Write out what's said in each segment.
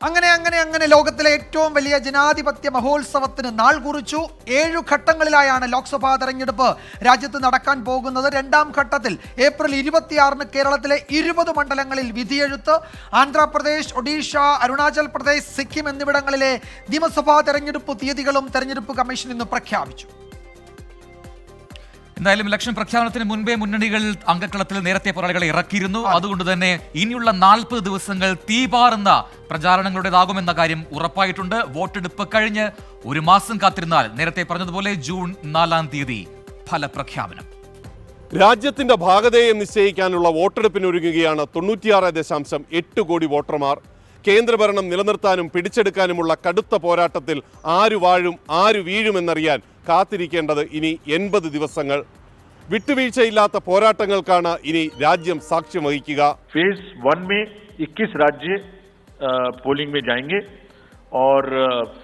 അങ്ങനെ ലോകത്തിലെ ഏറ്റവും വലിയ ജനാധിപത്യ മഹോത്സവത്തിന് നാൾ കുറിച്ചു. 7 ഘട്ടങ്ങളിലായാണ് ലോക്സഭാ തെരഞ്ഞെടുപ്പ് രാജ്യത്ത് നടക്കാൻ പോകുന്നത്. രണ്ടാം ഘട്ടത്തിൽ ഏപ്രിൽ 26 കേരളത്തിലെ 20 മണ്ഡലങ്ങളിൽ വിധിയെഴുത്ത്. ആന്ധ്രാപ്രദേശ്, ഒഡീഷ, അരുണാചൽ പ്രദേശ്, സിക്കിം എന്നിവിടങ്ങളിലെ നിയമസഭാ തെരഞ്ഞെടുപ്പ് തീയതികളും തെരഞ്ഞെടുപ്പ് കമ്മീഷൻ ഇന്ന് പ്രഖ്യാപിച്ചു. എന്തായാലും ഇലക്ഷൻ പ്രഖ്യാപനത്തിന് മുൻപേ മുന്നണികൾ അംഗക്കളത്തിൽ നേരത്തെ പോരാളികളെ ഇറക്കിയിരുന്നു. അതുകൊണ്ട് തന്നെ ഇനിയുള്ള 40 ദിവസങ്ങൾ തീപാറുന്ന പ്രചാരണങ്ങളുടേതാകുമെന്ന കാര്യം ഉറപ്പായിട്ടുണ്ട്. വോട്ടെടുപ്പ് കഴിഞ്ഞ് 1 മാസം കാത്തിരുന്നാൽ നേരത്തെ പറഞ്ഞതുപോലെ ജൂൺ 4-ാം തീയതി ഫലപ്രഖ്യാപനം. രാജ്യത്തിന്റെ ഭാഗതയെ നിശ്ചയിക്കാനുള്ള വോട്ടെടുപ്പിനൊരുങ്ങുകയാണ് 96.8 കോടി വോട്ടർമാർ. കേന്ദ്രഭരണം നിലനിർത്താനും പിടിച്ചെടുക്കാനുമുള്ള കടുത്ത പോരാട്ടത്തിൽ ആര് വാഴും ആര് വീഴുമെന്നറിയാൻ കാത്തിരിക്കേണ്ടത് ഇനി 80 ദിവസങ്ങൾ. വിട്ടുവീഴ്ചയില്ലാത്ത പോരാട്ടങ്ങൾക്കാണ് ഇനി രാജ്യം സാക്ഷ്യം വഹിക്കുക. फेज 1 में 21 राज्य पोलिंग में जाएंगे और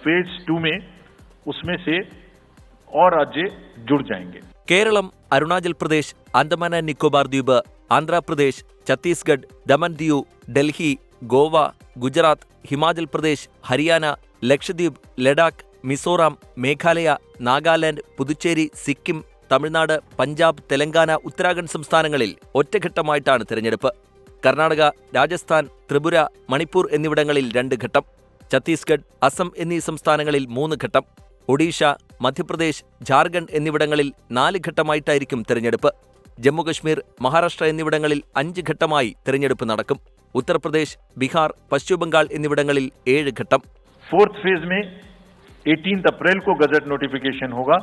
फेज 2 में उसमें से और राज्य जुड़ जाएंगे. കേരളം, അരുണാചൽ പ്രദേശ്, ആൻഡമാൻ ആൻഡ് നിക്കോബാർ ദ്വീപ്, ആന്ധ്രാപ്രദേശ്, ഛത്തീസ്ഗഡ്, ദമൻ ദിയു, ഡൽഹി, ഗോവ, ഗുജറാത്ത്, ഹിമാചൽ പ്രദേശ്, ഹരിയാന, ലക്ഷദ്വീപ്, ലഡാക്ക്, മിസോറാം, മേഘാലയ, നാഗാലാൻഡ്, പുതുച്ചേരി, സിക്കിം, തമിഴ്നാട്, പഞ്ചാബ്, തെലങ്കാന, ഉത്തരാഖണ്ഡ് സംസ്ഥാനങ്ങളിൽ ഒറ്റഘട്ടമായിട്ടാണ് തിരഞ്ഞെടുപ്പ്. കർണാടക, രാജസ്ഥാൻ, ത്രിപുര, മണിപ്പൂർ എന്നിവിടങ്ങളിൽ 2 ഘട്ടം. ഛത്തീസ്ഗഡ്, അസം എന്നീ സംസ്ഥാനങ്ങളിൽ 3 ഘട്ടം. ഒഡീഷ, മധ്യപ്രദേശ്, ജാർഖണ്ഡ് എന്നിവിടങ്ങളിൽ 4 ഘട്ടമായിട്ടായിരിക്കും തിരഞ്ഞെടുപ്പ്. ജമ്മുകശ്മീർ, മഹാരാഷ്ട്ര എന്നിവിടങ്ങളിൽ 5 ഘട്ടമായി തിരഞ്ഞെടുപ്പ് നടക്കും. ഉത്തർപ്രദേശ്, ബീഹാർ, പശ്ചിമബംഗാൾ എന്നിവിടങ്ങളിൽ 7 ഘട്ടം. फोर्थ फेज में 18 अप्रैल को गजट नोटिफिकेशन होगा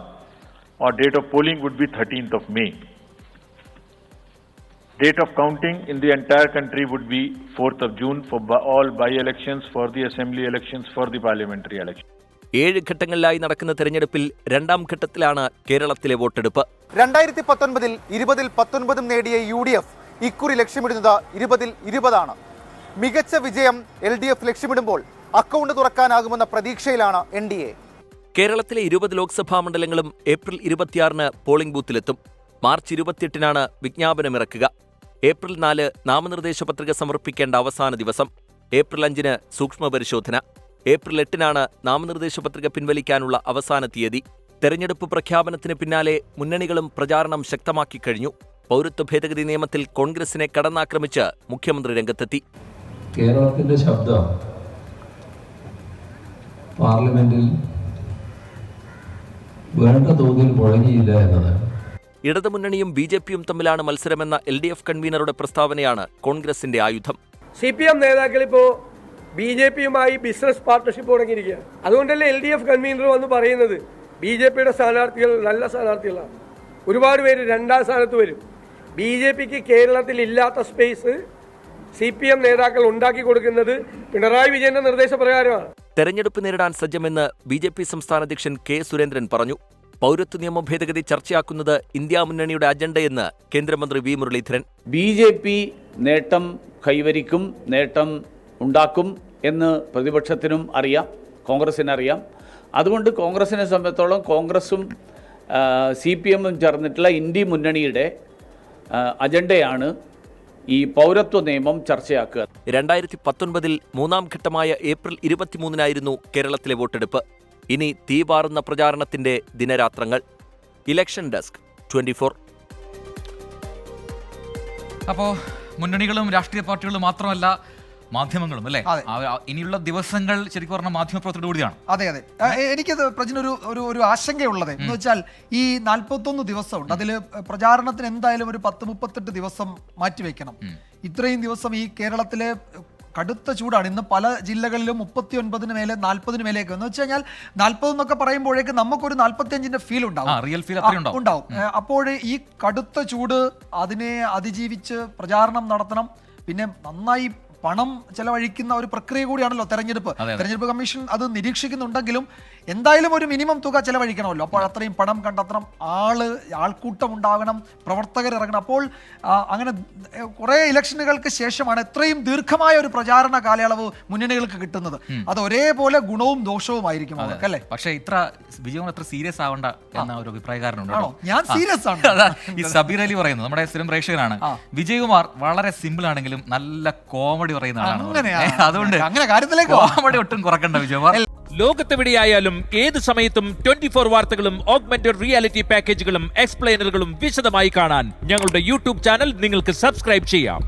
और date of polling would be 13 of May. Date of counting in the entire country would be 4th of June for all by elections, for the assembly elections, for the parliamentary elections. 7 ഘട്ടങ്ങളിലായി നടക്കുന്ന തെരഞ്ഞെടുപ്പിൽ 2-ാം ഘട്ടത്തിലാണ് കേരളത്തിലെ വോട്ടെടുപ്പ്. 2019-ൽ 20-ൽ 19 നേടിയ UDF ഇക്കുറി ലക്ഷ്യമിടുന്നത് 20-ൽ 20 ആണ്. മികച്ച വിജയം LDF ലക്ഷ്യമിടുമ്പോൾ അക്കൗണ്ട് തുറക്കാനാകുമെന്ന പ്രതീക്ഷയിലാണ് NDA. കേരളത്തിലെ 20 ലോക്സഭാ മണ്ഡലങ്ങളും ഏപ്രിൽ 26-ന് പോളിംഗ് ബൂത്തിലെത്തും. മാർച്ച് 28-നാണ് വിജ്ഞാപനമിറക്കുക. ഏപ്രിൽ 4 നാമനിർദ്ദേശ പത്രിക സമർപ്പിക്കേണ്ട അവസാന ദിവസം. ഏപ്രിൽ 5-ന് സൂക്ഷ്മ പരിശോധന. ഏപ്രിൽ 8-നാണ് നാമനിർദ്ദേശ പത്രിക പിൻവലിക്കാനുള്ള അവസാന തീയതി. തെരഞ്ഞെടുപ്പ് പ്രഖ്യാപനത്തിന് പിന്നാലെ മുന്നണികളും പ്രചാരണം ശക്തമാക്കി കഴിഞ്ഞു. പൗരത്വ ഭേദഗതി നിയമത്തിൽ കോൺഗ്രസിനെ കടന്നാക്രമിച്ച് മുഖ്യമന്ത്രി രംഗത്തെത്തി. കേരളത്തിന്റെ ശബ്ദം പാർലമെന്റിൽ വേണ്ട തോതിൽ മുഴങ്ങിയില്ല എന്നതാണ്. ഇടതുമുന്നണിയും BJPയും തമ്മിലാണ് മത്സരമെന്ന LDF കൺവീനറുടെ പ്രസ്താവനയാണ് കോൺഗ്രസിന്റെ ആയുധം. CPM നേതാക്കൾ ഇപ്പോൾ BJPയുമായി ബിസിനസ് പാർട്ണർഷിപ്പ് തുടങ്ങിയിരിക്കുകയാണ്. അതുകൊണ്ടല്ലേ LDF കൺവീനർ വന്ന് പറയുന്നത് BJPയുടെ സ്ഥാനാർത്ഥികൾ നല്ല സ്ഥാനാർത്ഥികളാണ്. ഒരുപാട് പേര് 2-ാം സ്ഥാനത്ത് വരും. BJPക്ക് കേരളത്തിൽ ഇല്ലാത്ത സ്പേസ് CPM നേതാക്കൾ ഉണ്ടാക്കി കൊടുക്കുന്നത് പിണറായി വിജയന്റെ നിർദ്ദേശപ്രകാരമാണ്. തെരഞ്ഞെടുപ്പ് നേരിടാൻ സജ്ജമെന്ന് BJP സംസ്ഥാന അധ്യക്ഷൻ K. സുരേന്ദ്രൻ പറഞ്ഞു. പൗരത്വ നിയമ ഭേദഗതി ചർച്ചയാക്കുന്നത് ഇന്ത്യ മുന്നണിയുടെ അജണ്ടയെന്ന് കേന്ദ്രമന്ത്രി V. മുരളീധരൻ. BJP നേട്ടം കൈവരിക്കും, നേട്ടം ഉണ്ടാക്കും എന്ന് പ്രതിപക്ഷത്തിനും അറിയാം, കോൺഗ്രസിനറിയാം. അതുകൊണ്ട് കോൺഗ്രസിനെ സംബന്ധിച്ചോളം കോൺഗ്രസും CPMഉം ചേർന്നിട്ടുള്ള ഇന്ത്യ മുന്നണിയുടെ അജണ്ടയാണ് ഈ പൗരത്വ നിയമം ചർച്ചയാക്കുക. 2019-ൽ 3-ാം ഘട്ടമായ ഏപ്രിൽ 23-നായിരുന്നു കേരളത്തിലെ വോട്ടെടുപ്പ്. ഇനി തീപാറുന്ന പ്രചാരണത്തിന്റെ ദിനരാത്രങ്ങൾ. Election desk 24. അപ്പോൾ മുന്നണികളും രാഷ്ട്രീയ പാർട്ടികളും മാത്രമല്ല മാധ്യമങ്ങളും അല്ലേ, ഇനിയുള്ള ദിവസങ്ങൾ ശരിക്കും പറഞ്ഞാൽ മാധ്യമപ്രവർത്തകരുടെ കൂടിയാണ്. അതെ. എനിക്കത് ഒരു ആശങ്കയുള്ളത് എന്ന് വെച്ചാൽ ഈ 41 ദിവസമുണ്ട്. അതിൽ പ്രചാരണത്തിന് എന്തായാലും ഒരു 10-38 ദിവസം മാറ്റിവെക്കണം. ഇത്രയും ദിവസം ഈ കേരളത്തിലെ കടുത്ത ചൂടാണ്. ഇന്ന് പല ജില്ലകളിലും 39-ന് മേലെ 40-ന് മേലേക്ക് എന്ന് വെച്ച് കഴിഞ്ഞാൽ 40 എന്നൊക്കെ പറയുമ്പോഴേക്ക് നമുക്കൊരു 45-ന്റെ ഫീൽ ഉണ്ടാവും. അപ്പോൾ ഈ കടുത്ത ചൂട് അതിനെ അതിജീവിച്ച് പ്രചാരണം നടത്തണം. പിന്നെ നന്നായി പണം ചെലവഴിക്കുന്ന ഒരു പ്രക്രിയ കൂടിയാണല്ലോ തെരഞ്ഞെടുപ്പ് കമ്മീഷൻ അത് നിരീക്ഷിക്കുന്നുണ്ടെങ്കിലും എന്തായാലും ഒരു മിനിമം തുക ചെലവഴിക്കണമല്ലോ. അപ്പോൾ അത്രയും പണം കണ്ടെത്തണം, ആൾക്കൂട്ടം ഉണ്ടാകണം, പ്രവർത്തകർ ഇറങ്ങണം. അപ്പോൾ അങ്ങനെ കുറേ ഇലക്ഷനുകൾക്ക് ശേഷമാണ് ഇത്രയും ദീർഘമായ ഒരു പ്രചാരണ കാലയളവ് മുന്നണികൾക്ക് കിട്ടുന്നത്. അത് ഒരേപോലെ ഗുണവും ദോഷവുമായിരിക്കും അവർക്കല്ലേ. പക്ഷേ ഇത്ര വിജയം അത്ര സീരിയസ് ആവേണ്ട എന്ന ഒരു അഭിപ്രായക്കാരനുണ്ട്. ഞാൻ സീരിയസ് ആണ്. ഈ സബീർ അലി പറയുന്നത് നമ്മുടെ സ്ഥിരം പ്രേക്ഷകനാണ്. വിജയകുമാർ വളരെ സിമ്പിൾ ആണെങ്കിലും നല്ല കോമഡി മറുപടി പറയുന്ന ആളാണ്. അങ്ങനെയാ. അതുകൊണ്ട് അങ്ങനെ കാര്യത്തിലേക്ക് കോമഡി ഒട്ടും കുറക്കണ്ട വിജയകുമാർ. ലോകത്തെവിടെയായാലും ഏത് സമയത്തും 24 വാർത്തകളും ഓഗ്മെന്റഡ് റിയാലിറ്റി പാക്കേജുകളും എക്സ്പ്ലെയിനറുകളും വിശദമായി കാണാൻ ഞങ്ങളുടെ യൂട്യൂബ് ചാനൽ നിങ്ങൾക്ക് സബ്സ്ക്രൈബ് ചെയ്യാം.